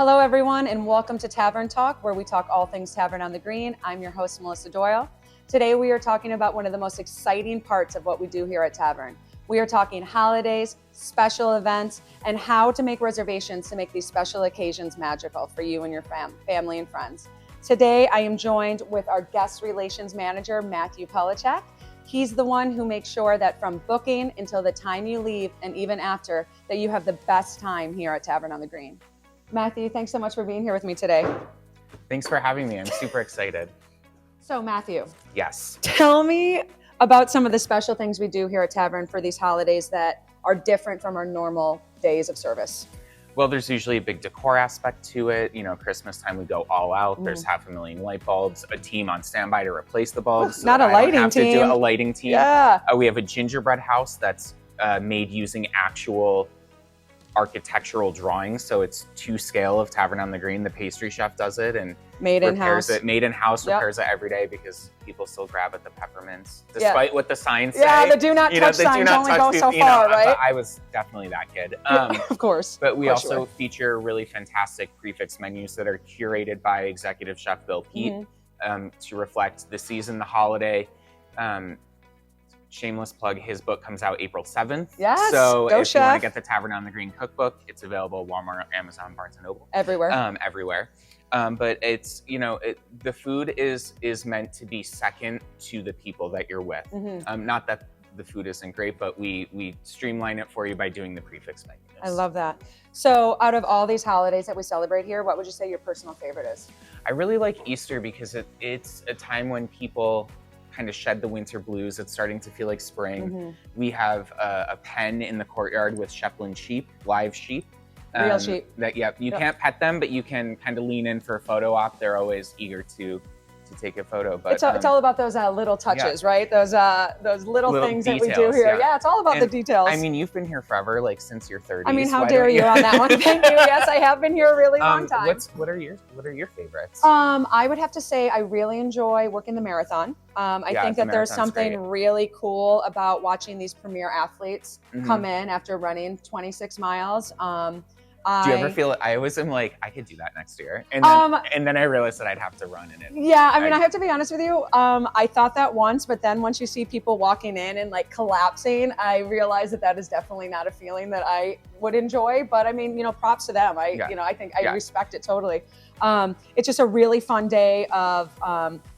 Hello, everyone, and welcome to Tavern Talk, where we talk all things Tavern on the Green. I'm your host, Melissa Doyle. Today, we are talking about one of the most exciting parts of what we do here at Tavern. We are talking holidays, special events, and how to make reservations to make these special occasions magical for you and your family and friends. Today, I am joined with our guest relations manager, Matthew Polacek. He's the one who makes sure that from booking until the time you leave and even after, that you have the best time here at Tavern on the Green. Matthew, thanks so much for being here with me today. Thanks for having me. I'm super excited. So Matthew. Yes. Tell me about some of the special things we do here at Tavern for these holidays that are different from our normal days of service. Well, there's usually a big decor aspect to it. You know, Christmas time we go all out. There's 500,000 light bulbs, a team on standby to replace the bulbs. So Not a lighting team. To do a lighting team. Yeah. We have a gingerbread house that's made using actual architectural drawings, so it's to scale of Tavern on the Green. The pastry chef does it and made in house. Made in house, repairs it every day because people still grab at the peppermints, despite what the signs say. Yeah, the do not touch signs only go so far, right? I was definitely that kid. Of course. But we also feature really fantastic prix-fixe menus that are curated by Executive Chef Bill Pete to reflect the season, the holiday. Shameless plug, his book comes out April 7th. Yes, so go if chef. You want to get the Tavern on the Green cookbook, it's available at Walmart, Amazon, Barnes & Noble. Everywhere. Everywhere. But it's, the food is meant to be second to the people that you're with. Not that the food isn't great, but we streamline it for you by doing the prix-fixe menus. I love that. So out of all these holidays that we celebrate here, what would you say your personal favorite is? I really like Easter because it's a time when people kind of shed the winter blues. It's starting to feel like spring. We have a pen in the courtyard with Shetland sheep, live sheep. Real sheep. You can't pet them, but you can kind of lean in for a photo op. They're always eager to take a photo. But it's all about those little touches, right? Those little things details, that we do here. Yeah, it's all about the details. I mean, you've been here forever, like since your 30s. I mean, how dare you on that one? Thank you. Yes, I have been here a really long time. What are your favorites? I would have to say I really enjoy working the marathon. I think that there's something really cool about watching these premier athletes come in after running 26 miles. Do you ever feel? I always am like, I could do that next year, and then I realized that I'd have to run in it. Yeah, I mean, I have to be honest with you. I thought that once, but then once you see people walking in and like collapsing, I realized that is definitely not a feeling that I would enjoy. But I mean, props to them. I think I respect it totally. It's just a really fun day of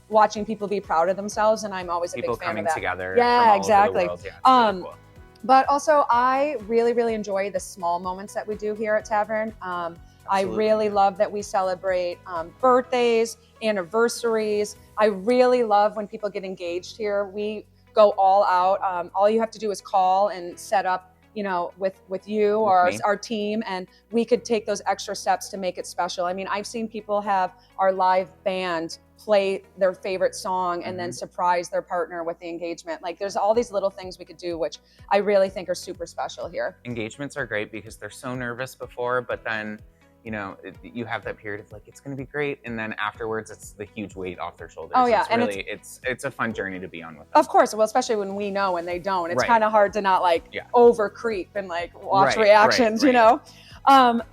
watching people be proud of themselves, and I'm always a big fan of that. People coming together. Yeah, exactly. Over the world. Yeah, it's really cool. But also, I really, really enjoy the small moments that we do here at Tavern. I really love that we celebrate birthdays, anniversaries. I really love when people get engaged here. We go all out. All you have to do is call and set up, with you or our team, and we could take those extra steps to make it special. I mean, I've seen people have our live band play their favorite song and then surprise their partner with the engagement. Like there's all these little things we could do, which I really think are super special here. Engagements are great because they're so nervous before, but then, you have that period of like, it's going to be great. And then afterwards, it's the huge weight off their shoulders. Oh yeah. It's a fun journey to be on with them. Of course. Well, especially when we know and they don't, it's kind of hard to not over creep and watch reactions,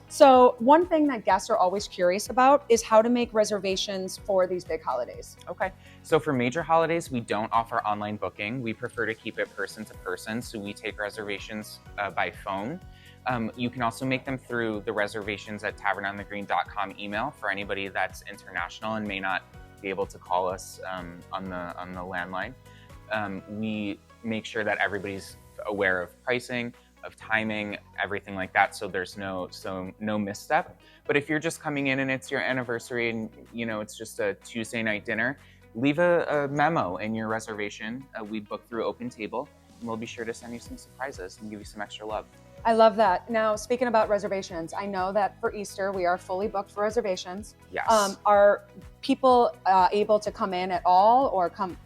So one thing that guests are always curious about is how to make reservations for these big holidays. Okay. So for major holidays, we don't offer online booking. We prefer to keep it person to person. So we take reservations by phone. You can also make them through the reservations at tavernonthegreen.com email for anybody that's international and may not be able to call us on the landline. We make sure that everybody's aware of pricing, of timing, everything like that, so there's no misstep. But if you're just coming in and it's your anniversary and it's just a Tuesday night dinner, leave a memo in your reservation. We book through Open Table, and we'll be sure to send you some surprises and give you some extra love. I love that. Now, speaking about reservations, I know that for Easter we are fully booked for reservations. Yes. Are people able to come in at all, or come,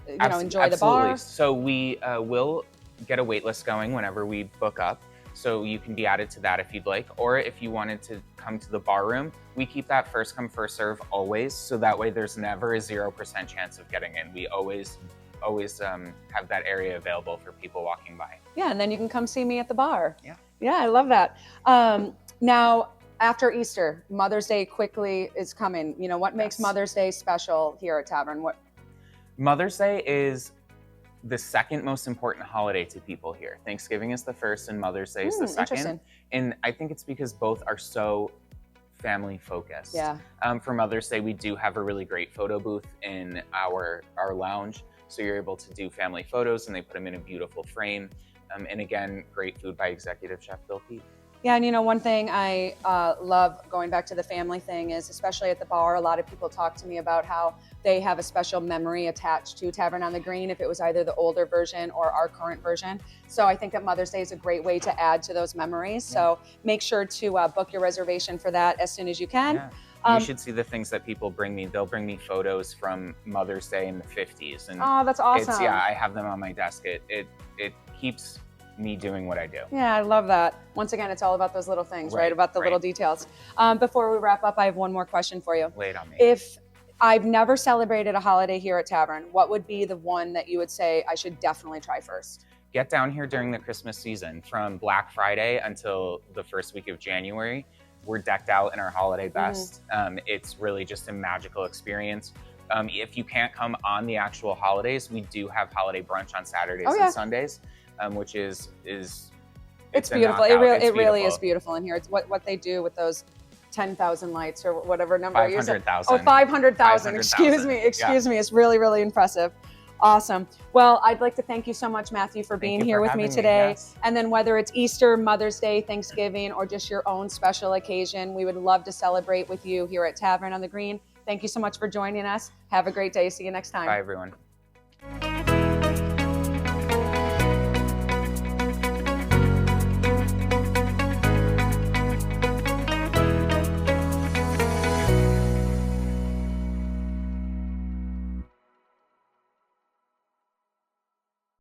enjoy the bar? So we will get a wait list going whenever we book up. So you can be added to that if you'd like, or if you wanted to come to the bar room, we keep that first come, first serve always. So that way there's never a 0% chance of getting in. We always have that area available for people walking by. Yeah, and then you can come see me at the bar. Yeah. Yeah, I love that. Now, After Easter, Mother's Day quickly is coming. You know, what makes Yes. Mother's Day special here at Tavern? What? Mother's Day is the second most important holiday to people here. Thanksgiving is the first and Mother's Day is the second. Interesting. And I think it's because both are so family focused. Yeah. For Mother's Day, we do have a really great photo booth in our lounge. So you're able to do family photos and they put them in a beautiful frame. And again, great food by Executive Chef Bill Peet. Yeah, and you know, one thing I love going back to the family thing is, especially at the bar, a lot of people talk to me about how they have a special memory attached to Tavern on the Green if it was either the older version or our current version. So I think that Mother's Day is a great way to add to those memories. Yeah. So make sure to book your reservation for that as soon as you can. Yeah. You should see the things that people bring me. They'll bring me photos from Mother's Day in the 50s. And oh, that's awesome. Yeah, I have them on my desk. It keeps me doing what I do. Yeah, I love that. Once again, it's all about those little things, right? About the little details. Before we wrap up, I have one more question for you. Lay it on me. If I've never celebrated a holiday here at Tavern, what would be the one that you would say I should definitely try first? Get down here during the Christmas season. From Black Friday until the first week of January, we're decked out in our holiday best. It's really just a magical experience. If you can't come on the actual holidays, we do have holiday brunch on Saturdays and Sundays, which is it's beautiful. It really is beautiful in here. It's what they do with those 10,000 lights or whatever number you said. 500,000. Oh, 500,000. Excuse me. It's really, really impressive. Awesome. Well, I'd like to thank you so much, Matthew, for being here with me today. Yes. And then whether it's Easter, Mother's Day, Thanksgiving, or just your own special occasion, we would love to celebrate with you here at Tavern on the Green. Thank you so much for joining us. Have a great day. See you next time. Bye, everyone.